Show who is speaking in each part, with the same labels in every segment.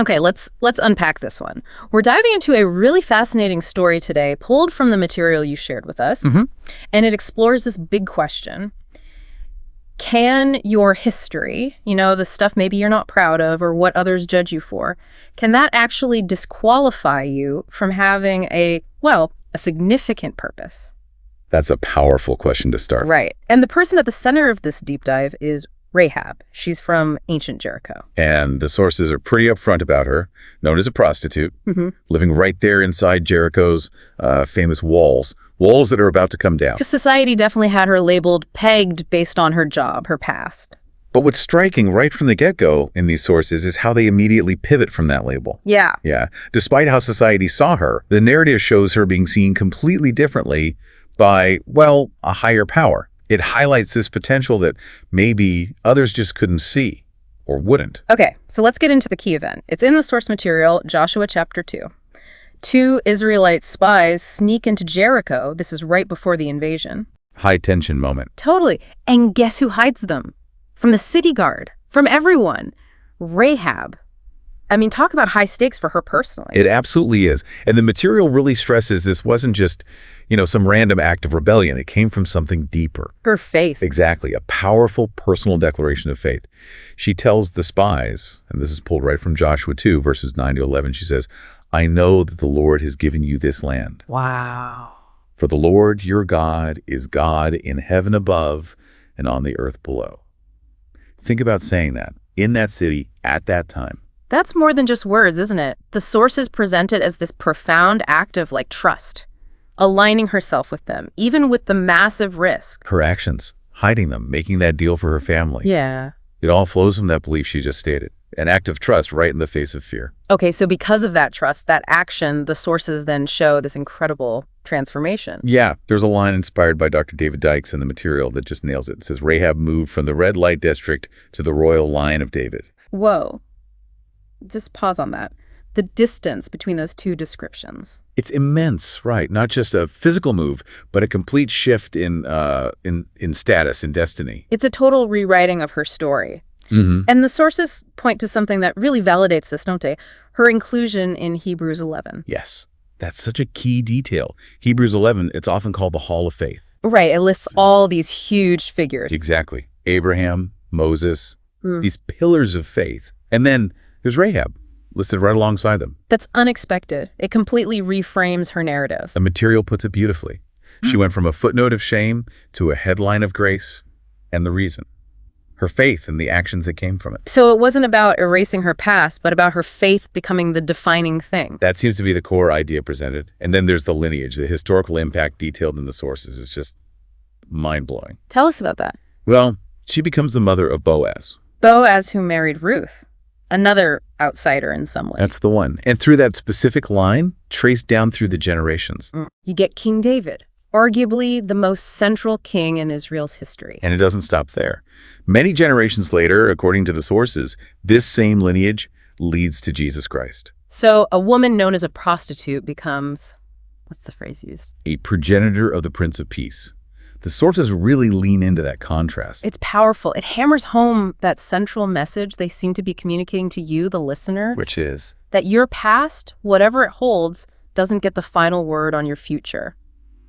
Speaker 1: Okay, let's unpack this one. We're diving into a really fascinating story today, pulled from the material you shared with us, and it explores this big question. Can your history, the stuff maybe you're not proud of or what others judge you for, can that actually disqualify you from having a significant purpose?
Speaker 2: That's a powerful question to start.
Speaker 1: Right. And the person at the center of this deep dive is Rahab. She's from ancient Jericho.
Speaker 2: And the sources are pretty upfront about her, known as a prostitute, living right there inside Jericho's famous walls that are about to come down.
Speaker 1: Because society definitely had her labeled pegged based on her job, her past.
Speaker 2: But what's striking right from the get-go in these sources is how they immediately pivot from that label.
Speaker 1: Yeah.
Speaker 2: Despite how society saw her, the narrative shows her being seen completely differently by, a higher power. It highlights this potential that maybe others just couldn't see or wouldn't.
Speaker 1: Okay, so let's get into the key event. It's in the source material, Joshua chapter 2. 2 Israelite spies sneak into Jericho. This is right before the invasion.
Speaker 2: High tension moment.
Speaker 1: Totally. And guess who hides them? From the city guard, from everyone. Rahab. I mean, talk about high stakes for her personally.
Speaker 2: It absolutely is. And the material really stresses this wasn't just, some random act of rebellion. It came from something deeper.
Speaker 1: Her faith.
Speaker 2: Exactly. A powerful personal declaration of faith. She tells the spies, and this is pulled right from Joshua 2, verses 9 to 11. She says, I know that the Lord has given you this land.
Speaker 1: Wow.
Speaker 2: For the Lord your God is God in heaven above and on the earth below. Think about saying that in that city at that time.
Speaker 1: That's more than just words, isn't it? The sources present it as this profound act of trust, aligning herself with them, even with the massive risk.
Speaker 2: Her actions, hiding them, making that deal for her family.
Speaker 1: Yeah.
Speaker 2: It all flows from that belief she just stated. An act of trust right in the face of fear.
Speaker 1: Okay, so because of that trust, that action, the sources then show this incredible transformation.
Speaker 2: Yeah, there's a line inspired by Dr. David Dykes in the material that just nails it. It says, Rahab moved from the red light district to the royal line of David.
Speaker 1: Whoa. Just pause on that. The distance between those two descriptions.
Speaker 2: It's immense, right? Not just a physical move, but a complete shift in status, in destiny.
Speaker 1: It's a total rewriting of her story. And the sources point to something that really validates this, don't they? Her inclusion in Hebrews 11.
Speaker 2: Yes, that's such a key detail. Hebrews 11, it's often called the Hall of Faith.
Speaker 1: Right, it lists all these huge figures.
Speaker 2: Exactly. Abraham, Moses, these pillars of faith. And then there's Rahab, listed right alongside them.
Speaker 1: That's unexpected. It completely reframes her narrative.
Speaker 2: The material puts it beautifully. She went from a footnote of shame to a headline of grace, and the reason. Her faith and the actions that came from it.
Speaker 1: So it wasn't about erasing her past, but about her faith becoming the defining thing.
Speaker 2: That seems to be the core idea presented. And then there's the lineage, the historical impact detailed in the sources. It's just mind-blowing.
Speaker 1: Tell us about that.
Speaker 2: Well, she becomes the mother of Boaz.
Speaker 1: Boaz, who married Ruth. Another outsider in some way.
Speaker 2: That's the one. And through that specific line, traced down through the generations.
Speaker 1: You get King David, arguably the most central king in Israel's history.
Speaker 2: And it doesn't stop there. Many generations later, according to the sources, this same lineage leads to Jesus Christ.
Speaker 1: So a woman known as a prostitute becomes, what's the phrase used?
Speaker 2: A progenitor of the Prince of Peace. The sources really lean into that contrast.
Speaker 1: It's powerful. It hammers home that central message they seem to be communicating to you, the listener.
Speaker 2: Which is?
Speaker 1: That your past, whatever it holds, doesn't get the final word on your future.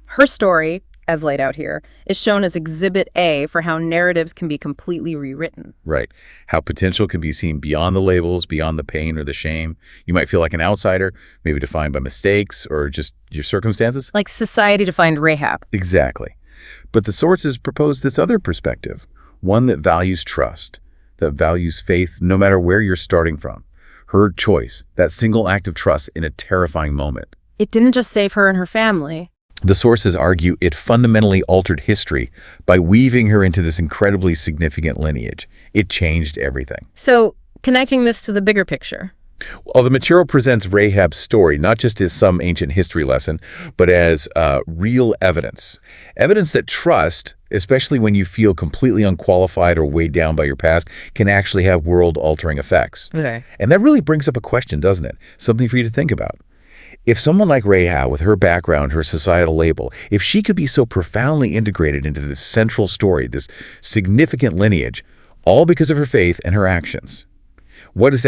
Speaker 1: Her story, as laid out here, is shown as Exhibit A for how narratives can be completely rewritten.
Speaker 2: Right. How potential can be seen beyond the labels, beyond the pain or the shame. You might feel like an outsider, maybe defined by mistakes or just your circumstances.
Speaker 1: Like society defined Rahab.
Speaker 2: Exactly. But the sources propose this other perspective, one that values trust, that values faith no matter where you're starting from. Her choice, that single act of trust in a terrifying moment.
Speaker 1: It didn't just save her and her family.
Speaker 2: The sources argue it fundamentally altered history by weaving her into this incredibly significant lineage. It changed everything.
Speaker 1: So, connecting this to the bigger picture.
Speaker 2: Well, the material presents Rahab's story not just as some ancient history lesson, but as real evidence. Evidence that trust, especially when you feel completely unqualified or weighed down by your past, can actually have world-altering effects.
Speaker 1: Okay.
Speaker 2: And that really brings up a question, doesn't it? Something for you to think about. If someone like Rahab, with her background, her societal label, if she could be so profoundly integrated into this central story, this significant lineage, all because of her faith and her actions, what does that